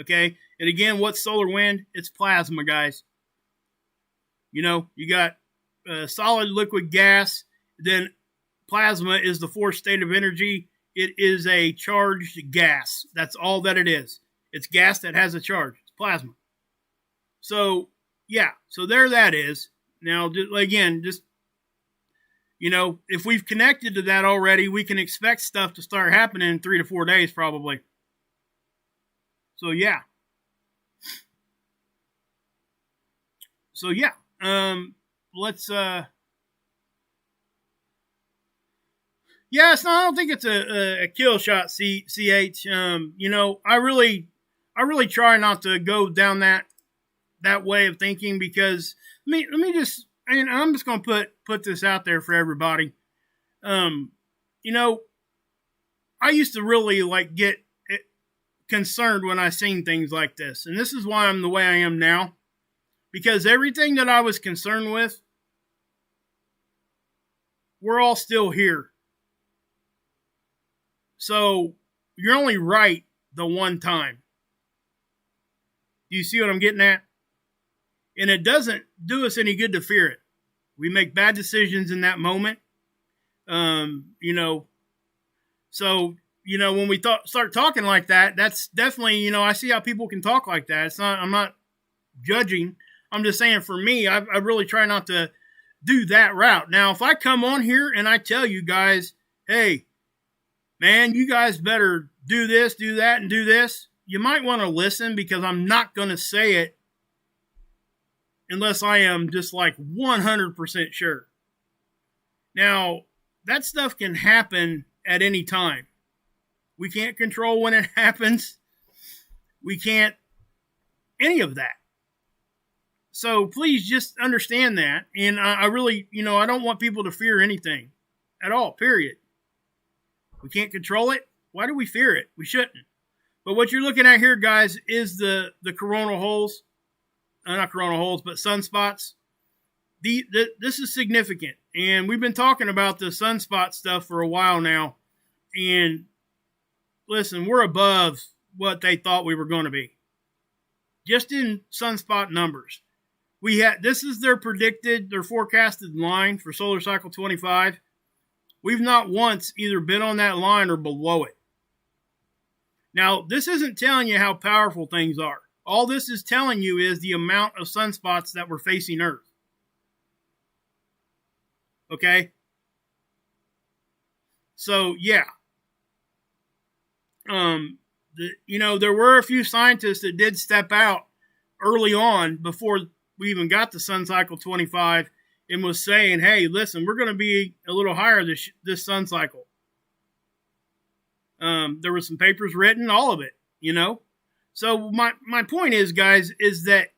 Okay? And again, what's solar wind? It's plasma, guys. You got solid liquid gas, then plasma is the fourth state of energy. It is a charged gas. That's all that it is. It's gas that has a charge. It's plasma. So, yeah. So there that is. Now, again, just, if we've connected to that already, we can expect stuff to start happening in 3 to 4 days probably. So, yeah. Let's, yes, no, I don't think it's a kill shot, CH. I really try not to go down that way of thinking, because let me just, and I'm just going to put this out there for everybody. I used to really get concerned when I seen things like this, and this is why I'm the way I am now, because everything that I was concerned with, we're all still here. So you're only right the one time. Do you see what I'm getting at? And it doesn't do us any good to fear it. We make bad decisions in that moment. So, when we start talking like that, that's definitely, I see how people can talk like that. I'm not judging. I'm just saying, for me, I really try not to do that route. Now, if I come on here and I tell you guys, hey, man, you guys better do this, do that, and do this, you might want to listen, because I'm not going to say it unless I am just 100% sure. Now, that stuff can happen at any time. We can't control when it happens. We can't, any of that. So please just understand that. And I really, I don't want people to fear anything at all, period. We can't control it. Why do we fear it? We shouldn't. But what you're looking at here, guys, is the coronal holes. Not coronal holes, but sunspots. This is significant. And we've been talking about the sunspot stuff for a while now. And listen, we're above what they thought we were going to be. Just in sunspot numbers. This is their forecasted line for solar cycle 25. We've not once either been on that line or below it. Now, this isn't telling you how powerful things are. All this is telling you is the amount of sunspots that were facing Earth. Okay? So, yeah. There were a few scientists that did step out early on before we even got to sun cycle 25 and was saying, hey, listen, we're going to be a little higher this sun cycle. There were some papers written, all of it, So my point is, guys, is that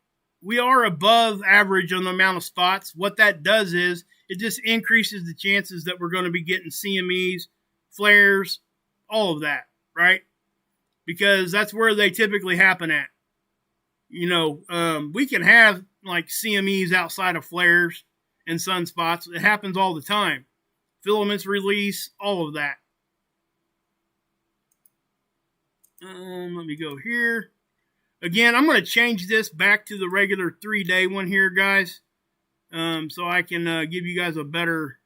we are above average on the amount of spots. What that does is it just increases the chances that we're going to be getting CMEs, flares, all of that, right? Because that's where they typically happen at. We can have CMEs outside of flares and sunspots. It happens all the time. Filaments release, all of that. Let me go here. Again, I'm going to change this back to the regular 3-day one here, guys. So I can give you guys a better...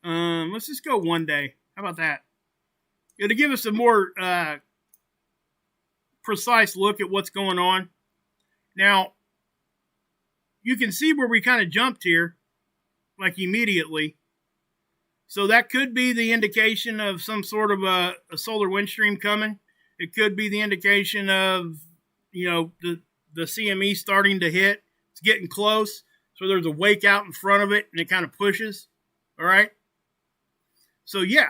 let's just go 1 day. How about that? It'll give us a more precise look at what's going on. Now, you can see where we kind of jumped here, immediately. So that could be the indication of some sort of a solar wind stream coming. It could be the indication of, the CME starting to hit. It's getting close. So there's a wake out in front of it, and it kind of pushes. All right? So, yeah.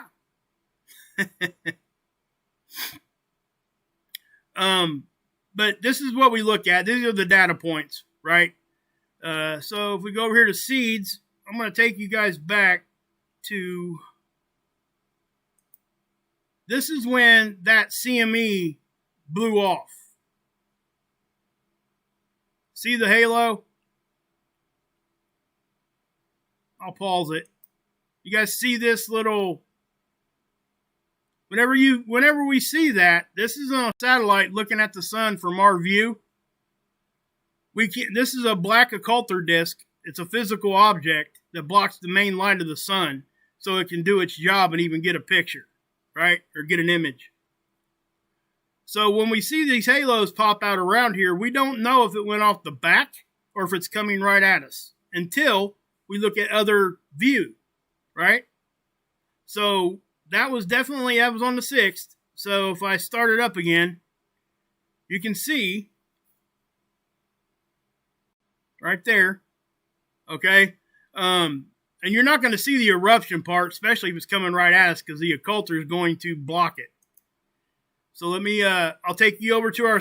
But this is what we look at. These are the data points, right? So if we go over here to seeds, I'm going to take you guys back to... This is when that CME blew off. See the halo? I'll pause it. You guys see this little... Whenever we see that, this is on a satellite looking at the sun from our view. This is a black occulter disk. It's a physical object that blocks the main light of the sun so it can do its job and even get a picture, right? Or get an image. So when we see these halos pop out around here, we don't know if it went off the back or if it's coming right at us until we look at other view, right? So that was on the 6th. So if I start it up again, you can see right there, okay? And you're not going to see the eruption part, especially if it's coming right at us, because the occulter is going to block it. So let me, I'll take you over to our,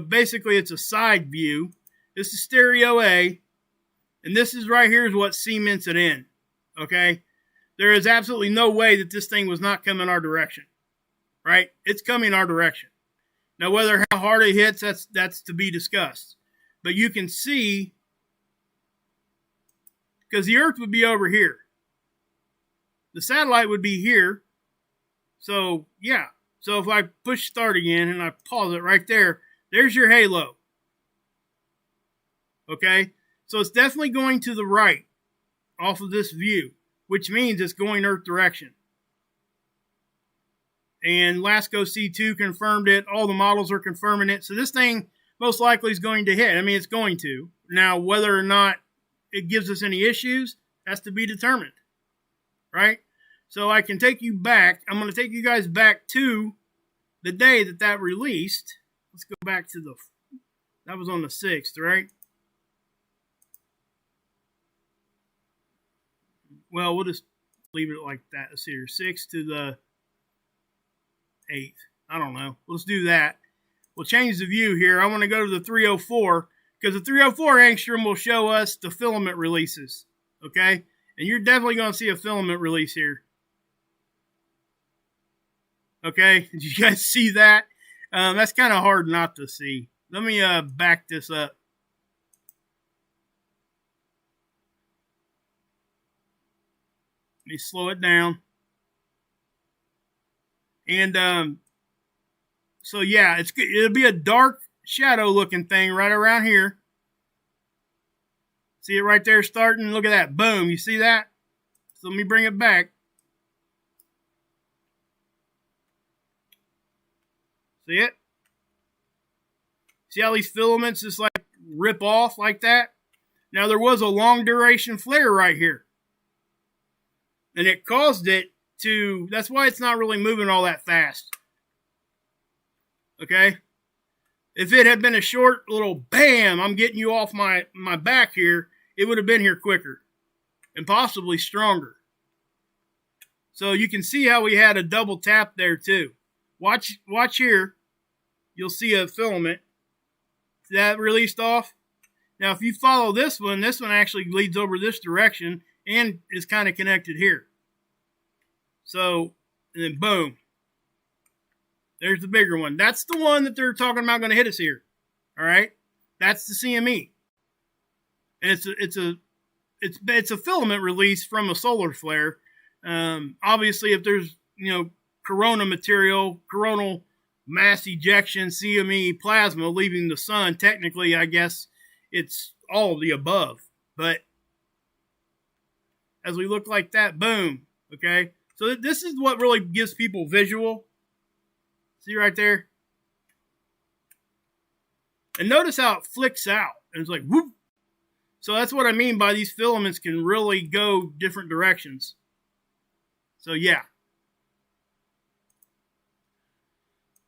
basically it's a side view. This is stereo A, and this is right here is what cements it in, okay? There is absolutely no way that this thing was not coming our direction, right? It's coming our direction. Now, whether how hard it hits, that's to be discussed. But you can see, because the Earth would be over here. The satellite would be here. So, yeah. So if I push start again and I pause it right there, there's your halo. Okay? So it's definitely going to the right off of this view, which means it's going Earth direction. And LASCO C2 confirmed it. All the models are confirming it. So this thing most likely is going to hit. I mean, it's going to. Now, whether or not it gives us any issues has to be determined, right? So I can take you back. I'm going to take you guys back to the day that released. Let's go back to that was on the 6th, right? Well, we'll just leave it like that. Let's see here, 6th to the 8th. I don't know. Let's do that. We'll change the view here. I want to go to the 304 because the 304 angstrom will show us the filament releases. Okay? And you're definitely going to see a filament release here. Okay? Did you guys see that? That's kind of hard not to see. Let me back this up. Let me slow it down. And so yeah, it'll be a dark shadow looking thing right around here. See it right there starting? Look at that. Boom. You see that? So let me bring it back. See it? See how these filaments just like rip off like that? Now there was a long duration flare right here. And it caused it to, that's why it's not really moving all that fast. Okay? If it had been a short little bam, I'm getting you off my back here, it would have been here quicker. And possibly stronger. So you can see how we had a double tap there too. Watch here. You'll see a filament. See that released off? Now if you follow this one actually leads over this direction and is kind of connected here. So, and then boom. There's the bigger one. That's the one that they're talking about going to hit us here. All right? That's the CME. And it's a filament release from a solar flare. Obviously, if there's, corona material, coronal mass ejection, CME plasma leaving the sun, technically, I guess it's all of the above. But as we look like that, boom, okay? So this is what really gives people visual. See right there? And notice how it flicks out. And it's like, whoop. So that's what I mean by these filaments can really go different directions. So yeah.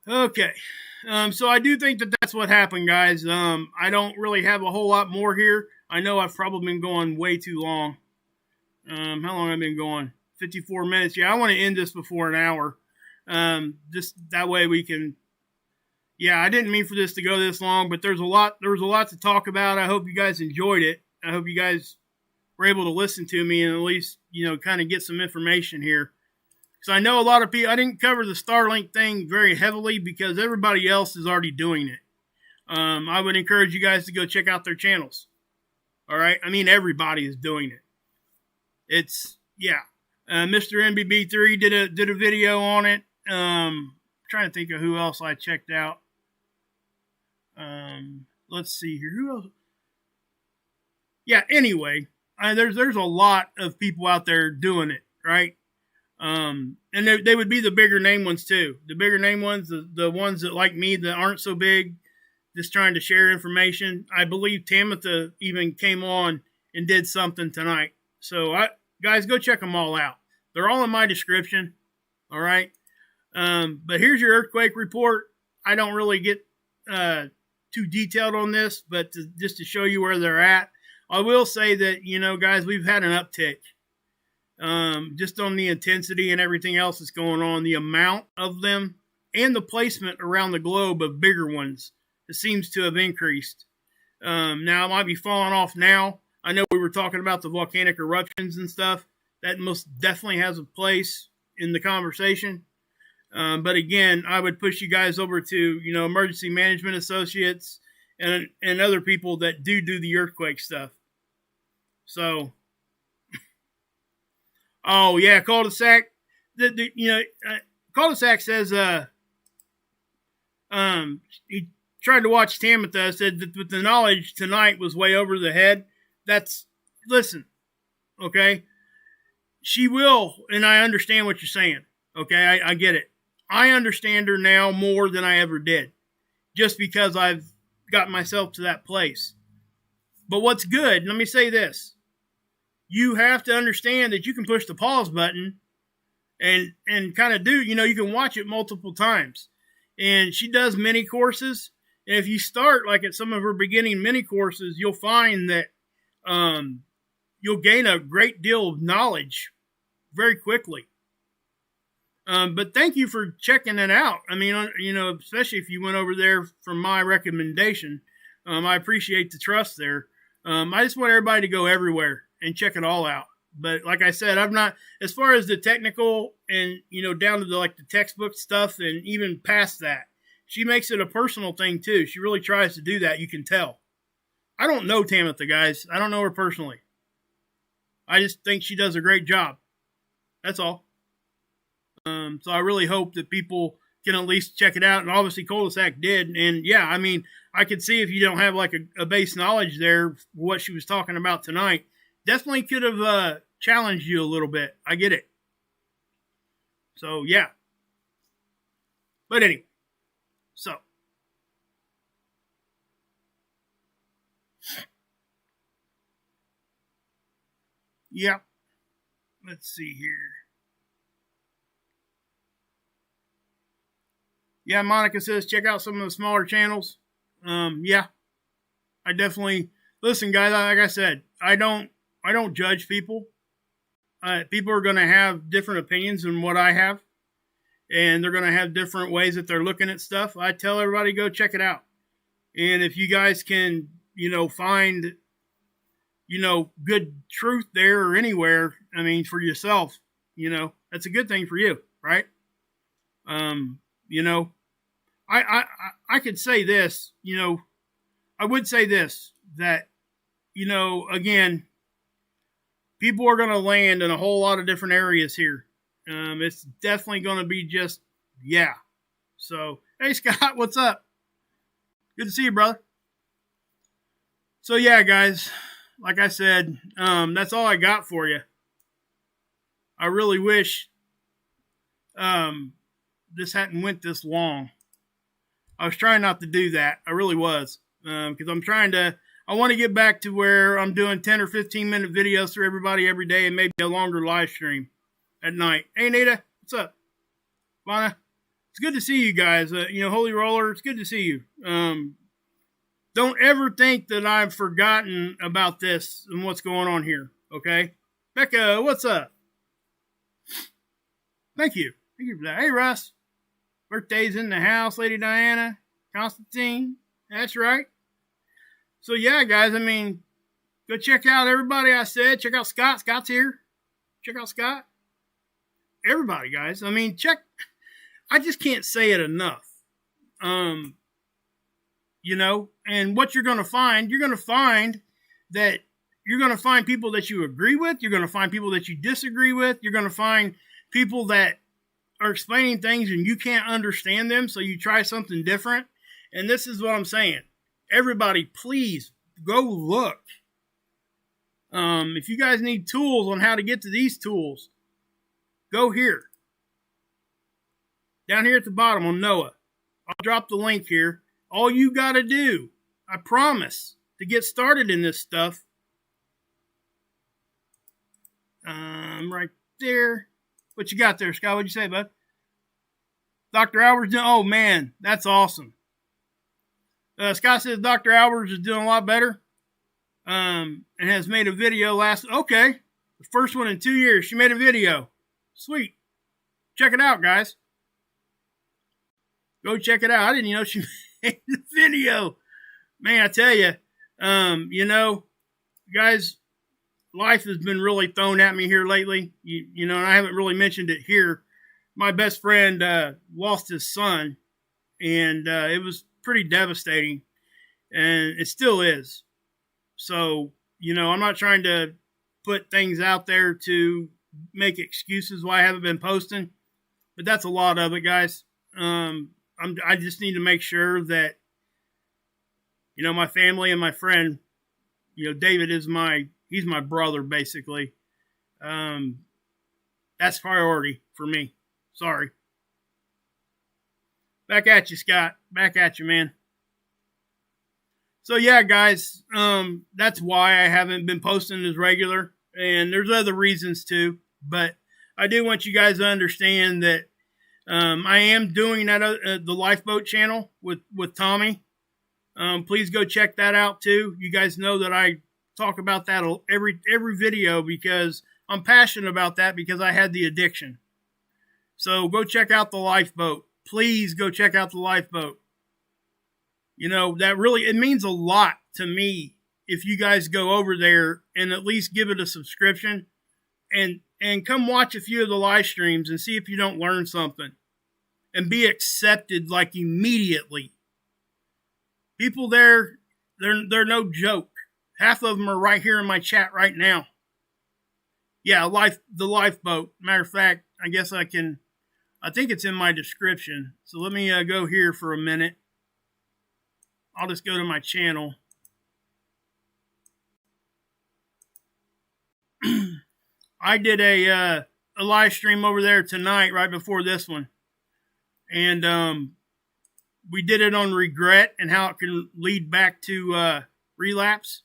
Okay. So I do think that that's what happened, guys. I don't really have a whole lot more here. I know I've probably been going way too long. How long have I been going? 54 minutes. Yeah, I want to end this before an hour. Just that way we can. Yeah, I didn't mean for this to go this long, but there was a lot to talk about. I hope you guys enjoyed it. I hope you guys were able to listen to me and at least, kind of get some information here. So I know a lot of people, I didn't cover the Starlink thing very heavily because everybody else is already doing it. I would encourage you guys to go check out their channels. All right. I mean, everybody is doing it. It's, yeah. Mr. MBB3 did a video on it. Trying to think of who else I checked out. Let's see here. Who else? yeah, anyway, there's a lot of people out there doing it, right? And they would be the bigger name ones too. The bigger name ones, the ones that like me that aren't so big, just trying to share information. I believe Tamitha even came on and did something tonight. So guys, go check them all out. They're all in my description. All right. But here's your earthquake report. I don't really get too detailed on this, but just to show you where they're at. I will say that, guys, we've had an uptick. Just on the intensity and everything else that's going on, the amount of them and the placement around the globe of bigger ones, it seems to have increased. Now, it might be falling off now. I know we were talking about the volcanic eruptions and stuff. That most definitely has a place in the conversation. But again, I would push you guys over to, Emergency Management Associates and other people that do the earthquake stuff. So, oh yeah, cul-de-sac. Cul-de-sac says he tried to watch Tamitha. Said that with the knowledge tonight was way over the head. Listen, okay. She will, and I understand what you're saying. Okay, I get it. I understand her now more than I ever did, just because I've got myself to that place. But what's good, let me say this. You have to understand that you can push the pause button and kind of do, you can watch it multiple times. And she does mini courses. And if you start like at some of her beginning mini courses, you'll find that you'll gain a great deal of knowledge very quickly. But thank you for checking it out. I mean, especially if you went over there from my recommendation. I appreciate the trust there. I just want everybody to go everywhere and check it all out. But like I said, I'm not, as far as the technical and, down to the textbook stuff and even past that, she makes it a personal thing too. She really tries to do that. You can tell. I don't know Tamitha, guys. I don't know her personally. I just think she does a great job. That's all. So I really hope that people can at least check it out. And obviously Cul-de-sac did. And yeah, I mean, I could see if you don't have a base knowledge there, what she was talking about tonight, definitely could have challenged you a little bit. I get it. So yeah. But anyway, so. Yeah. Let's see here. Yeah, Monica says check out some of the smaller channels. Yeah, I definitely listen, guys. Like I said, I don't judge people. People are going to have different opinions than what I have, and they're going to have different ways that they're looking at stuff. I tell everybody go check it out, and if you guys can, find, good truth there or anywhere. I mean, for yourself, that's a good thing for you, right? I could say this, I would say this, that, again, people are going to land in a whole lot of different areas here. It's definitely going to be just, yeah. So, hey, Scott, what's up? Good to see you, brother. So, yeah, guys, like I said, that's all I got for you. I really wish this hadn't went this long. I was trying not to do that. I really was. Because I want to get back to where I'm doing 10 or 15 minute videos for everybody every day and maybe a longer live stream at night. Hey, Nita, what's up? Lana, it's good to see you guys. Holy Roller, it's good to see you. Don't ever think that I've forgotten about this and what's going on here, okay? Becca, what's up? Thank you. Thank you for that. Hey, Russ. Birthday's in the house, Lady Diana. Constantine. That's right. So, yeah, guys, I mean, go check out everybody I said. Check out Scott. Scott's here. Check out Scott. Everybody, guys. I mean, I just can't say it enough. And what you're going to find that you're going to find people that you agree with. You're going to find people that you disagree with. You're going to find people that are explaining things and you can't understand them, so you try something different. And this is what I'm saying. Everybody, please go look. If you guys need tools on how to get to these tools, go here. Down here at the bottom on NOAA. I'll drop the link here. All you got to do, I promise, to get started in this stuff, right there. What you got there, Scott? What'd you say, bud? Dr. Albert's doing, oh man, that's awesome. Scott says Dr. Albers is doing a lot better. And has made a video okay, the first one in 2 years. She made a video. Sweet. Check it out, guys. Go check it out. I didn't even know she made the video. Man, I tell you, guys, life has been really thrown at me here lately. And I haven't really mentioned it here. My best friend lost his son, and it was pretty devastating, and it still is. So, I'm not trying to put things out there to make excuses why I haven't been posting, but that's a lot of it, guys. I just need to make sure that, my family and my friend, David he's my brother, basically. That's priority for me. Sorry. Back at you, Scott. Back at you, man. So yeah, guys, that's why I haven't been posting as regular, and there's other reasons too, but I do want you guys to understand that I am doing that the Lifeboat channel with Tommy. Please go check that out too. You guys know that I talk about that every video because I'm passionate about that because I had the addiction. So go check out the Lifeboat. Please go check out the Lifeboat. That really, it means a lot to me if you guys go over there and at least give it a subscription and come watch a few of the live streams and see if you don't learn something and be accepted like immediately. People there, they're no joke. Half of them are right here in my chat right now. Yeah, the Lifeboat. Matter of fact, I think it's in my description. So let me go here for a minute. I'll just go to my channel. I did a live stream over there tonight, right before this one. And we did it on regret and how it can lead back to relapse.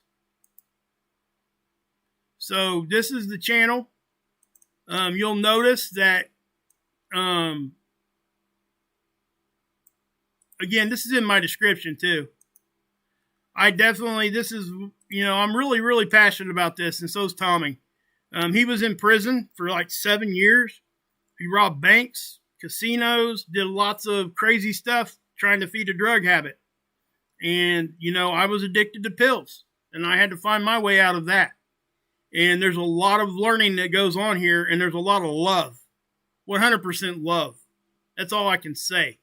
So this is the channel. You'll notice that, again, this is in my description too. I'm really, really passionate about this, and so is Tommy. He was in prison for like 7 years. He robbed banks, casinos, did lots of crazy stuff trying to feed a drug habit. And, I was addicted to pills, and I had to find my way out of that. And there's a lot of learning that goes on here, and there's a lot of love. 100% love. That's all I can say.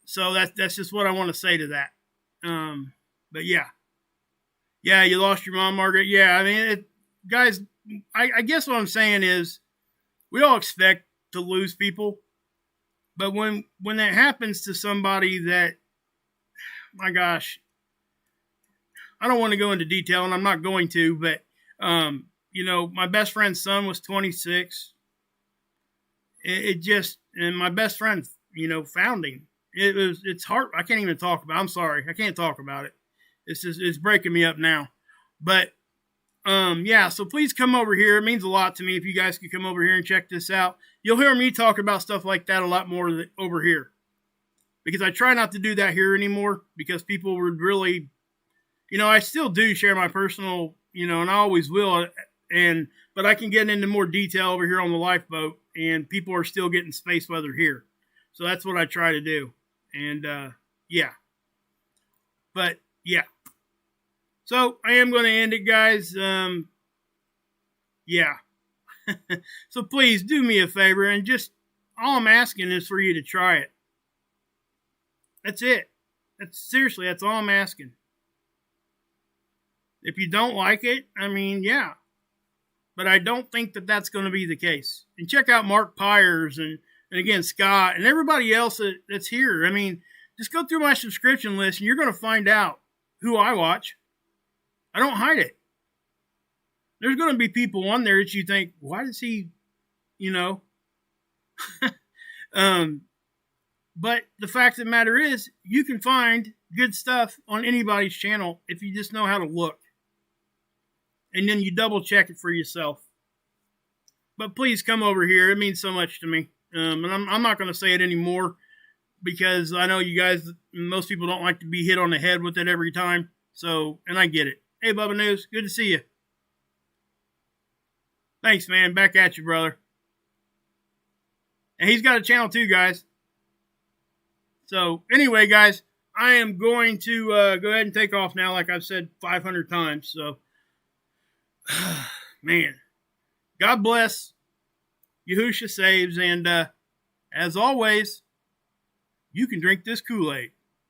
So that's just what I want to say to that. But yeah, you lost your mom, Margaret. Yeah, I mean, guys, I guess what I'm saying is we all expect to lose people, but when that happens to somebody that, my gosh, I don't want to go into detail, and I'm not going to, but my best friend's son was 26. And my best friend, found him. It's hard. I can't even talk about it. I'm sorry. I can't talk about it. It's breaking me up now. But, so please come over here. It means a lot to me if you guys could come over here and check this out. You'll hear me talk about stuff like that a lot more over here. Because I try not to do that here anymore because people would really, I still do share my personal, and I always will. But I can get into more detail over here on the Lifeboat, and people are still getting space weather here. So that's what I try to do. And, But, yeah. So, I am going to end it, guys. So, please, do me a favor, and just, all I'm asking is for you to try it. That's it. Seriously, that's all I'm asking. If you don't like it, yeah. But I don't think that that's going to be the case. And check out Mark Pires and again, Scott and everybody else that's here. Just go through my subscription list and you're going to find out who I watch. I don't hide it. there's going to be people on there that you think, why does he, you know? But the fact of the matter is, you can find good stuff on anybody's channel if you just know how to look. And then you double check it for yourself. But please come over here. It means so much to me. And I'm not going to say it anymore because I know you guys, most people don't like to be hit on the head with it every time. So, and I get it. Hey, Bubba News, good to see you. Thanks, man. Back at you, brother. And he's got a channel too, guys. So, anyway, guys, I am going to go ahead and take off now, like I've said 500 times. So, man, God bless. Yahusha saves. And as always, you can drink this Kool-Aid.